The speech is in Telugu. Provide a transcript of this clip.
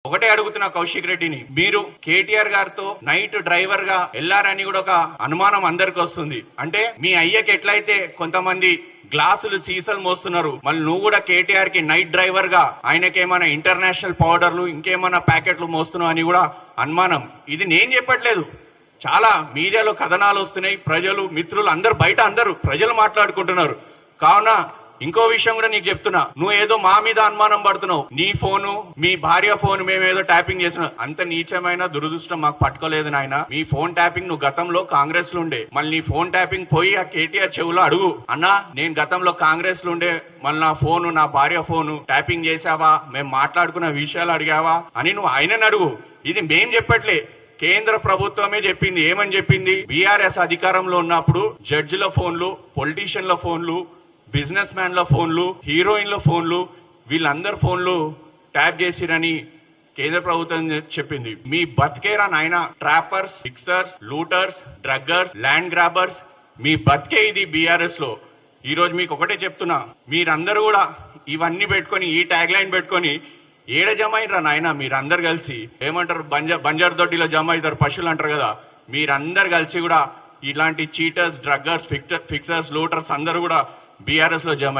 ఒకటే అడుగుతున్నా కౌశిక్ రెడ్డిని, మీరు కేటీఆర్ గారితో నైట్ డ్రైవర్ గా వెళ్లారని కూడా ఒక అనుమానం అందరికి వస్తుంది. అంటే మీ అయ్యకి ఎట్లయితే కొంతమంది గ్లాసులు సీసాలు మోస్తున్నారు, మళ్ళీ నువ్వు కూడా కేటీఆర్ కి నైట్ డ్రైవర్ గా ఆయనకేమైనా ఇంటర్నేషనల్ పౌడర్లు ఇంకేమైనా ప్యాకెట్లు మోస్తున్నావు అని కూడా అనుమానం. ఇది నేను చెప్పట్లేదు, చాలా మీడియాలో కథనాలు వస్తున్నాయి, ప్రజలు మిత్రులు అందరు బయట అందరూ ప్రజలు మాట్లాడుకుంటున్నారు. కావున ఇంకో విషయం కూడా నీకు చెప్తున్నా, నువ్వు ఏదో మా మీద అనుమానం పడుతున్నావు, నీ ఫోను మీ భార్య ఫోన్ మేమేదో ట్యాపింగ్ చేస్తున్నావు. అంత నీచమైన దురదృష్టం మాకు పట్టుకోలేదు నాయన. మీ ఫోన్ ట్యాపింగ్ నువ్వు గతంలో కాంగ్రెస్ లో ఉండే, మళ్ళీ నీ ఫోన్ ట్యాపింగ్ పోయి ఆ కేటీఆర్ చెవులో అడుగు, అన్నా నేను గతంలో కాంగ్రెస్ లో ఉండే, మళ్ళీ నా ఫోను నా భార్య ఫోను ట్యాపింగ్ చేసావా, మేము మాట్లాడుకున్న విషయాలు అడిగావా అని నువ్వు ఆయనని అడుగు. ఇది మేం చెప్పట్లే, కేంద్ర ప్రభుత్వమే చెప్పింది. ఏమని చెప్పింది? బీఆర్ఎస్ అధికారంలో ఉన్నప్పుడు జడ్జిల ఫోన్లు, పొలిటీషియన్ల ఫోన్లు, బిజినెస్ మ్యాన్ల ఫోన్లు, హీరోయిన్ల ఫోన్లు, వీళ్ళందరి ఫోన్లు ట్యాప్ చేసిరని కేంద్ర ప్రభుత్వం చెప్పింది. మీ బతికేరా నాయన, ట్రాపర్స్, ఫిక్సర్స్, లూటర్స్, డ్రగ్గర్స్, ల్యాండ్ గ్రాబర్స్, మీ బతికే ఇది బీఆర్ఎస్ లో. ఈ రోజు మీకు ఒకటే చెప్తున్నా, మీరందరూ కూడా ఇవన్నీ పెట్టుకొని, ఈ ట్యాగ్ లైన్ పెట్టుకొని ఏడ జమ అయినరా నాయన, మీరందరు కలిసి ఏమంటారు, బంజారు దొడ్డిలో జమ అవుతారు పశువులు అంటారు కదా, మీరందరు కలిసి కూడా ఇలాంటి చీటర్స్, డ్రగ్గర్స్, ఫిక్సర్స్, లూటర్స్ అందరూ కూడా బీఆర్ఎస్ లో జమ అయ్యారు.